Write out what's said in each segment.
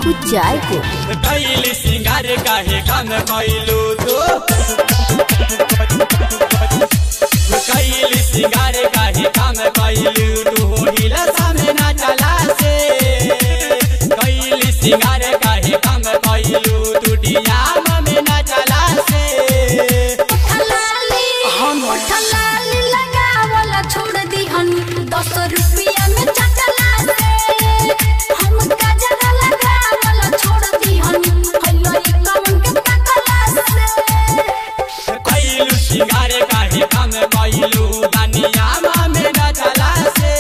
कुचाय को कैली सिंगार काहे काम कैलू तो कैली सिंगार काहे काम कैलू तू हिला सामने ना चला से कैली सिंगार काहे काम कैलू तू डियाम में ना चला से हम ठलाली लगावला छोड़ दी हन 10 रुपया में चटला से हम गजरा लगावला छोड़ दी हन हल्लो कमन के तकला से कैलू सिंगार काहे काम कैलू दुनिया में ना चला से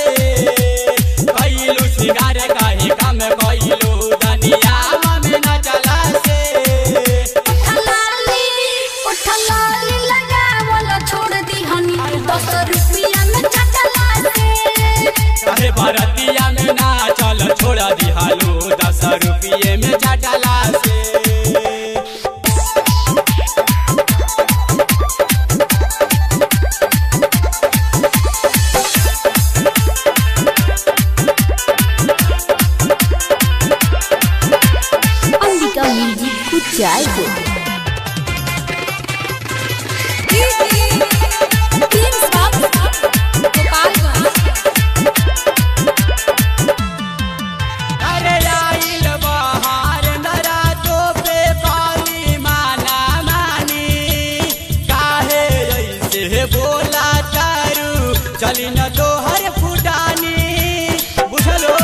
कैलू सिंगार काहे काम कैलू दुनिया में ना चला से ठलाली लगावला छोड़ दी हन 10 रुपया में चटला से अरे भारतीया में ना चल छोड़ा दिहालो 10 रुपये में चटला से अंबिका म्यूजिक कुचाय को अरे आइल बहार नरा तो पे पानी माना मानी काहे ऐसे बोला तारू चली न तो हर फुटानी बुझलो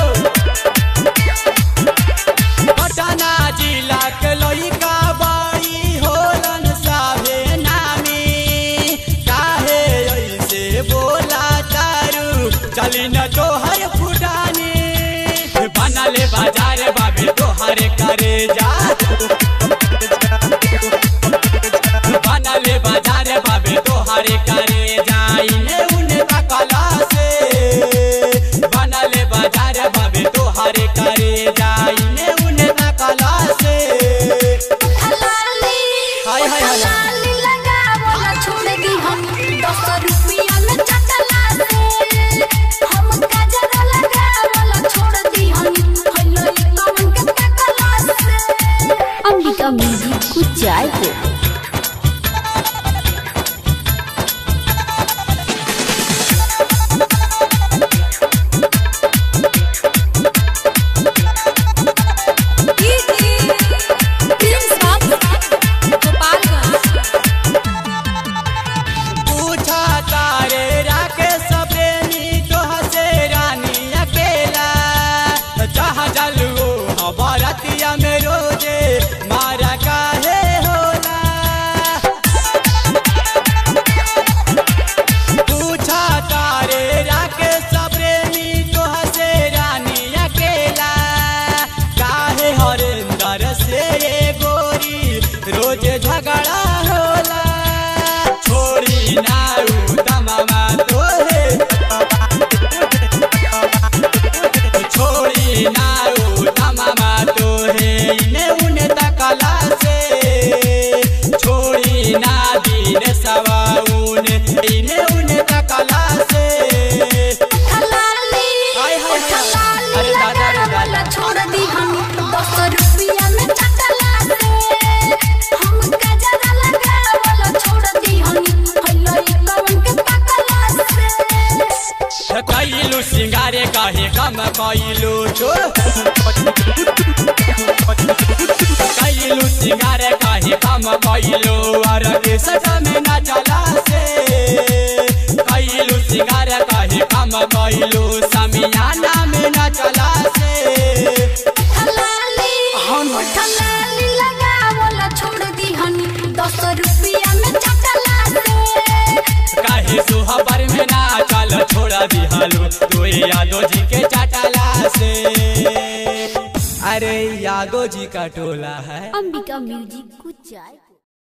पटना जिला के लइका बाई होलन साभे नामी काहे ऐसे बोला तारू चली न तो हर फुटानी बनले बाजार बाबे तोहरे करे जा बनले बाजार बाबे तोहरे करे जा इने उने तकला से बनले बाजार बाबे तोहरे करे जा इने उने तकला से हाय हाय हाय ठलाली लगावला छोड़ दी हन 10 रुपया में चटला से हम गजरा लगावला छोड़ दी हन हल्लो कमन के तकला से अंबिका म्यूजिक कुचाय को पूछा तारे राकेश प्रेमी तोह से रानी अकेला जहाँ जलू बरतिया में रोजे मारा काहे होला पूछा तारे राकेश प्रेमी तोह से रानी अकेला काहे हरेंद्र से ये गोरी रोजे झगड़ा होला छोड़ी नाऊ तमामा तोहे छोड़ी नाऊ तमामा तोहे इने उने तकला से छोड़ी ना दीन सवाऊन इने उने तकला से ठलाली अरे दादा रे दादा छोड़ दी हन 10 रुपया में चटला से हम गजरा लगावला छोड़ दी हन हल्लो कमन के तकला से कैलू सिंगारे काहे काम कैलू तो कैलू सिंगारे काहे काम कैलू और के सटा में ना चला से कैलू सिंगारे काहे काम कैलू समियाना में ना चला से ठलाली लगावला छोड़ दी हन 10 रुपया में चटला से काहे सुहबर में ना चल छोड़ा दिहालो तो यादव जी के चटला से अरे यादव जी का टोला है अंबिका म्यूजिक कुचाय।